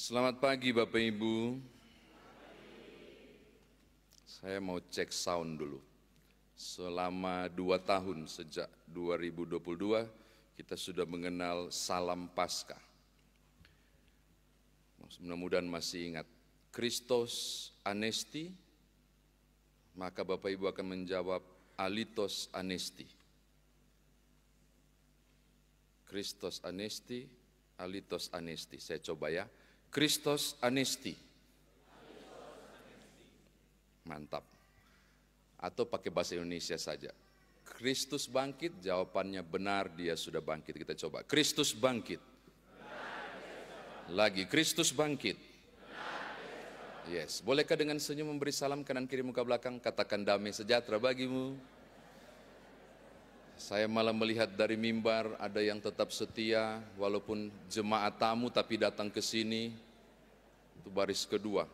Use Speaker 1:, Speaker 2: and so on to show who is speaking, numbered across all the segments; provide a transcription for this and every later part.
Speaker 1: Selamat pagi Bapak Ibu. Saya mau cek sound dulu. Selama 2 tahun sejak 2022 kita sudah mengenal Salam Paskah. Mudah-mudahan masih ingat. Christos Anesti, maka Bapak Ibu akan menjawab Alitos Anesti. Christos Anesti, Alitos Anesti. Saya coba ya. Christos Anesti. Mantap. Atau pakai bahasa Indonesia saja. Kristus bangkit, jawabannya benar, dia sudah bangkit. Kita coba. Kristus bangkit. Lagi, Kristus bangkit. Yes. Bolehkah dengan senyum memberi salam kanan kiri muka belakang? Katakan damai sejahtera bagimu. Saya malah melihat dari mimbar ada yang tetap setia walaupun jemaat tamu tapi datang ke sini. Itu baris kedua,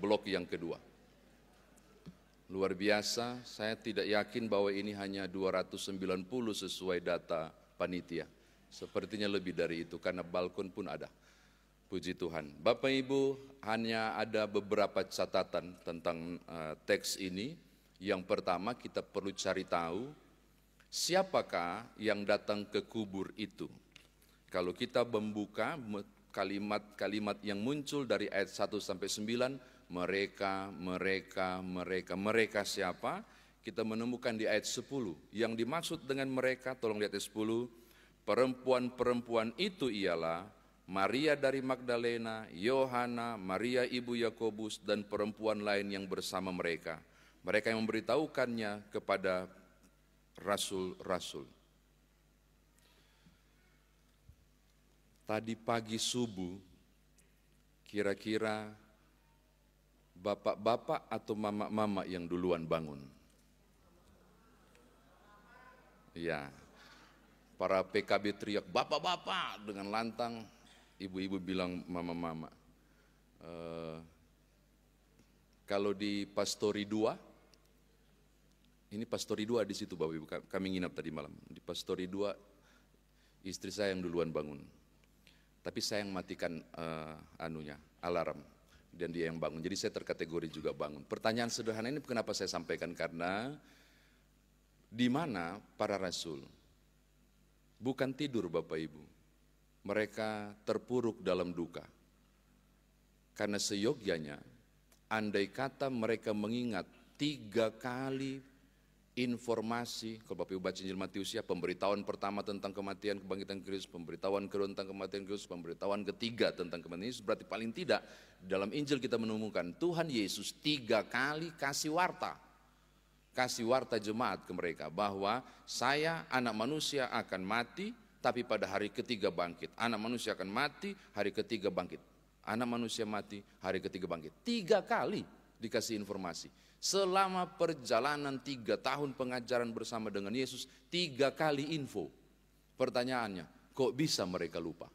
Speaker 1: blok yang kedua. Luar biasa, saya tidak yakin bahwa ini hanya 290 sesuai data panitia. Sepertinya lebih dari itu karena balkon pun ada. Puji Tuhan. Bapak Ibu, hanya ada beberapa catatan tentang teks ini. Yang pertama kita perlu cari tahu siapakah yang datang ke kubur itu. Kalau kita membuka kalimat-kalimat yang muncul dari ayat 1 sampai 9, mereka siapa? Kita menemukan di ayat 10. Yang dimaksud dengan mereka, tolong lihat ayat 10, perempuan-perempuan itu ialah Maria dari Magdalena, Yohana, Maria ibu Yakobus, dan perempuan lain yang bersama mereka. Mereka yang memberitahukannya kepada rasul-rasul. Tadi pagi subuh, kira-kira bapak-bapak atau mama-mama yang duluan bangun? Ya, para PKB teriak bapak-bapak dengan lantang, ibu-ibu bilang mama-mama. Kalau di Pastori 2, ini Pastori 2 di situ Bapak Ibu, kami nginap tadi malam. Di Pastori 2, istri saya yang duluan bangun. Tapi saya yang matikan alarm, dan dia yang bangun. Jadi saya terkategori juga bangun. Pertanyaan sederhana ini kenapa saya sampaikan? Karena di mana para rasul? Bukan tidur Bapak Ibu. Mereka terpuruk dalam duka. Karena seyogyanya, andai kata mereka mengingat 3 kali informasi, kalau Bapak Ibu baca Injil Matius ya, pemberitahuan pertama tentang kematian kebangkitan Kristus, pemberitahuan kedua tentang kematian Kristus, pemberitahuan ketiga tentang kematian Yesus, berarti paling tidak dalam Injil kita menemukan Tuhan Yesus 3 kali kasih warta jemaat ke mereka bahwa saya anak manusia akan mati tapi pada hari ketiga bangkit. Anak manusia akan mati, hari ketiga bangkit. Anak manusia mati, hari ketiga bangkit. 3 kali dikasih informasi. Selama perjalanan 3 tahun pengajaran bersama dengan Yesus, 3 kali info. Pertanyaannya, kok bisa mereka lupa?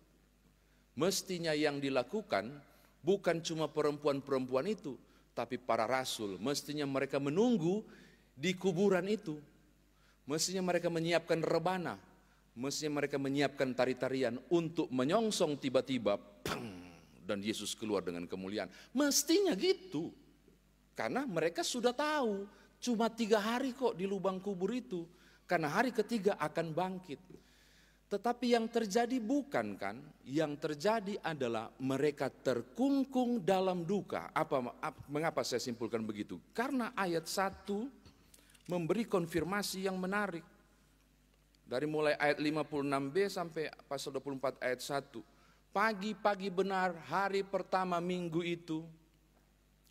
Speaker 1: Mestinya yang dilakukan bukan cuma perempuan-perempuan itu, tapi para rasul. Mestinya mereka menunggu di kuburan itu. Mestinya mereka menyiapkan rebana. Mestinya mereka menyiapkan tari-tarian untuk menyongsong tiba-tiba, dan Yesus keluar dengan kemuliaan. Mestinya gitu. Karena mereka sudah tahu, cuma 3 hari kok di lubang kubur itu. Karena hari ketiga akan bangkit. Tetapi yang terjadi bukan kan, yang terjadi adalah mereka terkungkung dalam duka. Mengapa saya simpulkan begitu? Karena ayat 1 memberi konfirmasi yang menarik. Dari mulai ayat 56b sampai pasal 24 ayat 1. Pagi-pagi benar hari pertama minggu itu.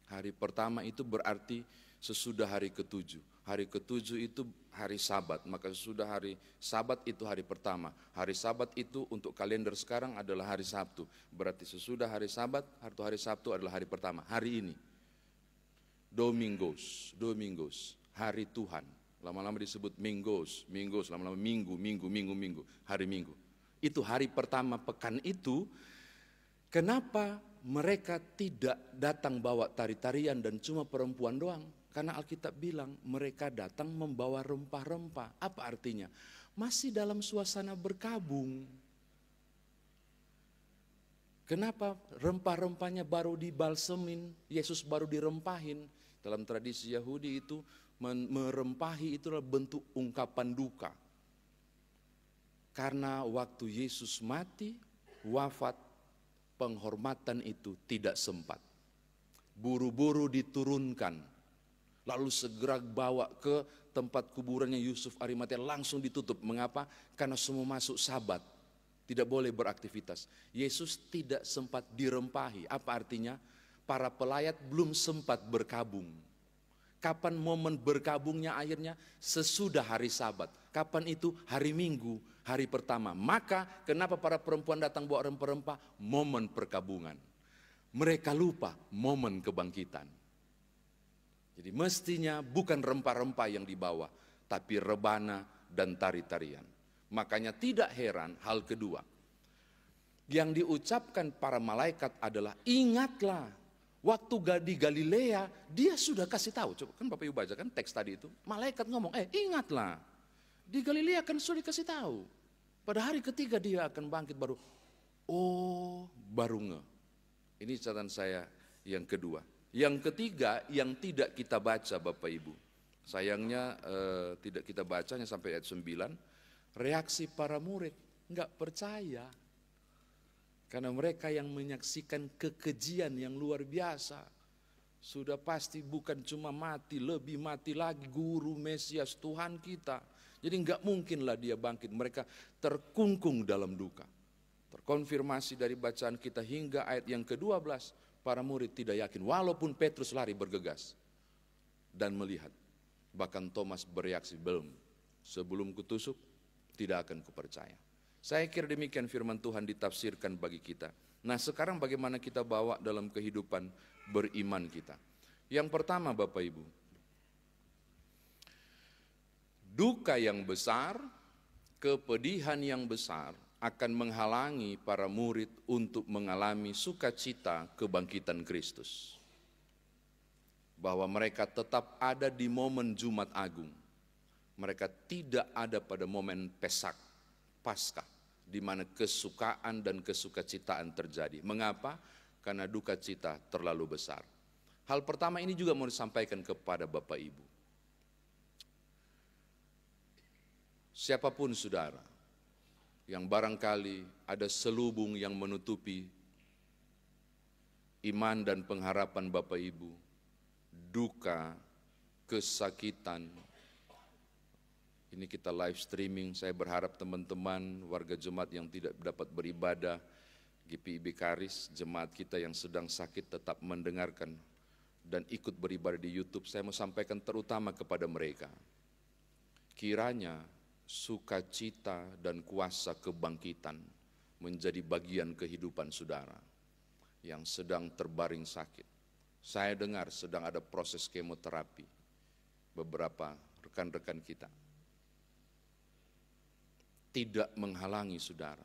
Speaker 1: Hari pertama itu berarti sesudah hari ke-7. Hari ke-7 itu hari Sabat, maka sesudah hari Sabat itu hari pertama. Hari Sabat itu untuk kalender sekarang adalah hari Sabtu. Berarti sesudah hari Sabat, hari Sabtu adalah hari pertama. Hari ini, Domingos, hari Tuhan. Lama-lama disebut Mingos, lama-lama minggu, hari Minggu. Itu hari pertama pekan itu. Kenapa mereka tidak datang bawa tari-tarian dan cuma perempuan doang? Karena Alkitab bilang mereka datang membawa rempah-rempah. Apa artinya? Masih dalam suasana berkabung. Kenapa rempah-rempahnya baru dibalsemin, Yesus baru dirempahin? Dalam tradisi Yahudi itu merempahi itu adalah bentuk ungkapan duka. Karena waktu Yesus mati, wafat, penghormatan itu tidak sempat. Buru-buru diturunkan, lalu segera bawa ke tempat kuburannya Yusuf Arimatea, langsung ditutup. Mengapa? Karena semua masuk Sabat, tidak boleh beraktivitas. Yesus tidak sempat dirempahi. Apa artinya? Para pelayat belum sempat berkabung. Kapan momen berkabungnya akhirnya? Sesudah hari Sabat. Kapan itu? Hari Minggu, hari pertama. Maka kenapa para perempuan datang bawa rempah-rempah? Momen perkabungan. Mereka lupa momen kebangkitan. Jadi mestinya bukan rempah-rempah yang dibawa, tapi rebana dan tari-tarian. Makanya tidak heran hal kedua. Yang diucapkan para malaikat adalah, ingatlah, waktu di Galilea dia sudah kasih tahu. Coba kan Bapak Ibu baca kan teks tadi itu. Malaikat ngomong, ingatlah, di Galilea kan sudah dikasih tahu. Pada hari ketiga dia akan bangkit baru. Oh, baru nge. Ini catatan saya yang kedua. Yang ketiga yang tidak kita baca Bapak Ibu. Sayangnya tidak kita bacanya sampai ayat 9. Reaksi para murid enggak percaya. Karena mereka yang menyaksikan kekejian yang luar biasa. Sudah pasti bukan cuma mati, lebih mati lagi guru Mesias Tuhan kita. Jadi enggak mungkinlah dia bangkit. Mereka terkungkung dalam duka. Terkonfirmasi dari bacaan kita hingga ayat yang ke-12, para murid tidak yakin, walaupun Petrus lari bergegas dan melihat. Bahkan Thomas bereaksi, belum, sebelum kutusuk tidak akan kupercaya. Saya kira demikian firman Tuhan ditafsirkan bagi kita. Nah sekarang bagaimana kita bawa dalam kehidupan beriman kita. Yang pertama Bapak Ibu, duka yang besar, kepedihan yang besar akan menghalangi para murid untuk mengalami sukacita kebangkitan Kristus. Bahwa mereka tetap ada di momen Jumat Agung. Mereka tidak ada pada momen Pesak, Paskah, di mana kesukaan dan kesukacitaan terjadi. Mengapa? Karena duka cita terlalu besar. Hal pertama ini juga mau disampaikan kepada Bapak Ibu. Siapapun saudara, yang barangkali ada selubung yang menutupi iman dan pengharapan Bapak Ibu, duka, kesakitan. Ini kita live streaming, saya berharap teman-teman warga jemaat yang tidak dapat beribadah, GPIB Karis, jemaat kita yang sedang sakit tetap mendengarkan dan ikut beribadah di YouTube. Saya mau sampaikan terutama kepada mereka, kiranya sukacita dan kuasa kebangkitan menjadi bagian kehidupan saudara yang sedang terbaring sakit. Saya dengar sedang ada proses kemoterapi beberapa rekan-rekan kita. Tidak menghalangi saudara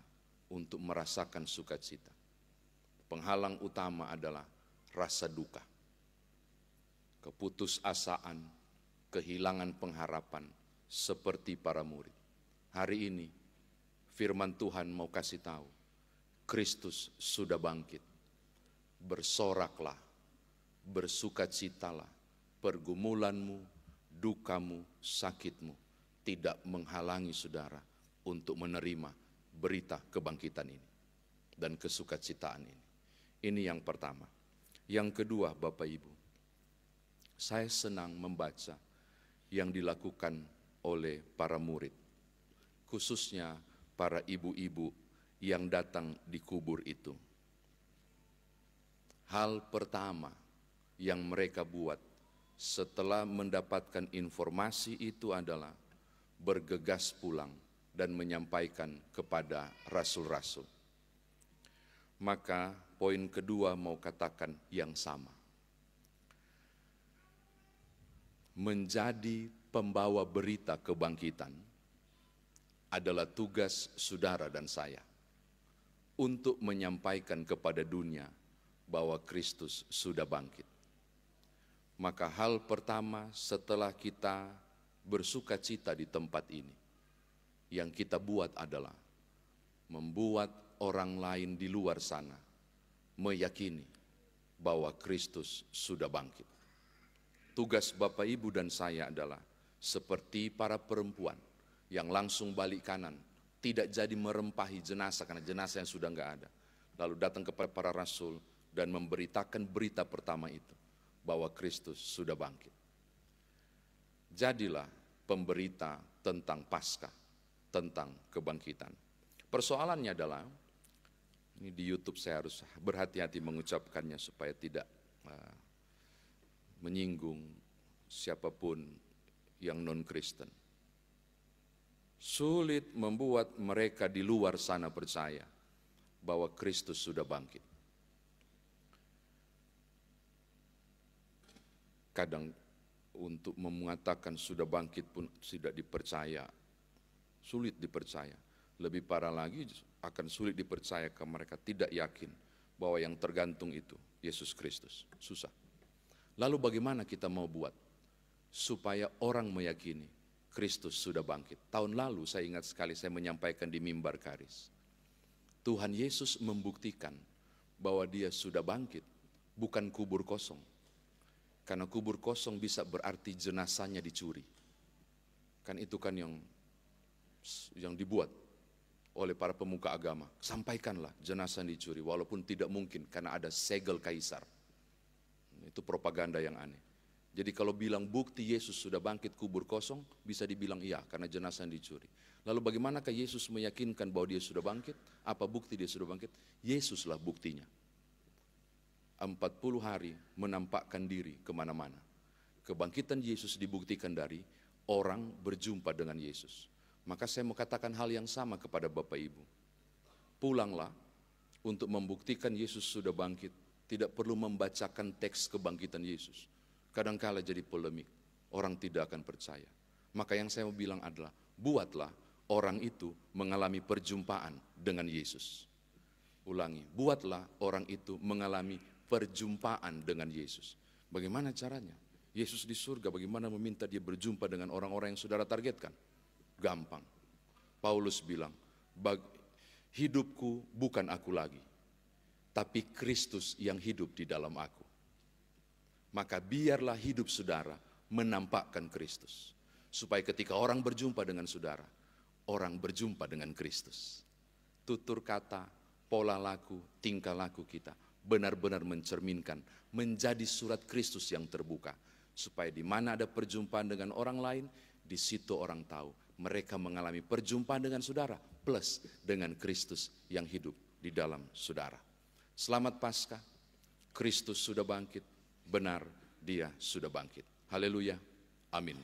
Speaker 1: untuk merasakan sukacita. Penghalang utama adalah rasa duka, keputusasaan, kehilangan pengharapan, seperti para murid. Hari ini firman Tuhan mau kasih tahu, Kristus sudah bangkit. Bersoraklah, bersukacitalah, pergumulanmu, dukamu, sakitmu tidak menghalangi saudara untuk menerima berita kebangkitan ini dan kesukacitaan ini. Ini yang pertama. Yang kedua Bapak Ibu, saya senang membaca yang dilakukan oleh para murid, khususnya para ibu-ibu yang datang di kubur itu. Hal pertama yang mereka buat setelah mendapatkan informasi itu adalah bergegas pulang dan menyampaikan kepada rasul-rasul. Maka poin kedua mau katakan yang sama. Menjadi pembawa berita kebangkitan adalah tugas saudara dan saya untuk menyampaikan kepada dunia bahwa Kristus sudah bangkit. Maka hal pertama setelah kita bersukacita di tempat ini, yang kita buat adalah membuat orang lain di luar sana meyakini bahwa Kristus sudah bangkit. Tugas Bapak, Ibu, dan saya adalah seperti para perempuan yang langsung balik kanan, tidak jadi merempahi jenazah karena jenazah yang sudah enggak ada. Lalu datang kepada para rasul dan memberitakan berita pertama itu, bahwa Kristus sudah bangkit. Jadilah pemberita tentang Paskah, tentang kebangkitan. Persoalannya adalah, ini di YouTube saya harus berhati-hati mengucapkannya supaya tidak menyinggung siapapun yang non-Kristen. Sulit membuat mereka di luar sana percaya bahwa Kristus sudah bangkit. Kadang untuk mengatakan sudah bangkit pun tidak dipercaya, sulit dipercaya. Lebih parah lagi akan sulit dipercaya kalau mereka tidak yakin bahwa yang tergantung itu Yesus Kristus. Susah. Lalu bagaimana kita mau buat supaya orang meyakini Kristus sudah bangkit? Tahun lalu saya ingat sekali saya menyampaikan di mimbar Karis. Tuhan Yesus membuktikan bahwa dia sudah bangkit, bukan kubur kosong. Karena kubur kosong bisa berarti jenazahnya dicuri. Kan itu kan yang dibuat oleh para pemuka agama. Sampaikanlah jenazah dicuri, walaupun tidak mungkin karena ada segel kaisar. Itu propaganda yang aneh. Jadi kalau bilang bukti Yesus sudah bangkit kubur kosong, bisa dibilang iya karena jenazah dicuri. Lalu bagaimanakah Yesus meyakinkan bahwa dia sudah bangkit? Apa bukti dia sudah bangkit? Yesuslah buktinya. 40 hari menampakkan diri kemana-mana. Kebangkitan Yesus dibuktikan dari orang berjumpa dengan Yesus. Maka saya mau katakan hal yang sama kepada Bapak Ibu. Pulanglah untuk membuktikan Yesus sudah bangkit. Tidak perlu membacakan teks kebangkitan Yesus. Kadangkala jadi polemik, orang tidak akan percaya. Maka yang saya mau bilang adalah, buatlah orang itu mengalami perjumpaan dengan Yesus. Ulangi, buatlah orang itu mengalami perjumpaan dengan Yesus. Bagaimana caranya? Yesus di surga, bagaimana meminta dia berjumpa dengan orang-orang yang saudara targetkan? Gampang. Paulus bilang, hidupku bukan aku lagi, tapi Kristus yang hidup di dalam aku. Maka biarlah hidup saudara menampakkan Kristus. Supaya ketika orang berjumpa dengan saudara, orang berjumpa dengan Kristus. Tutur kata, pola laku, tingkah laku kita benar-benar mencerminkan, menjadi surat Kristus yang terbuka. Supaya di mana ada perjumpaan dengan orang lain, di situ orang tahu mereka mengalami perjumpaan dengan saudara plus dengan Kristus yang hidup di dalam saudara. Selamat Paskah, Kristus sudah bangkit, benar dia sudah bangkit. Haleluya, amin.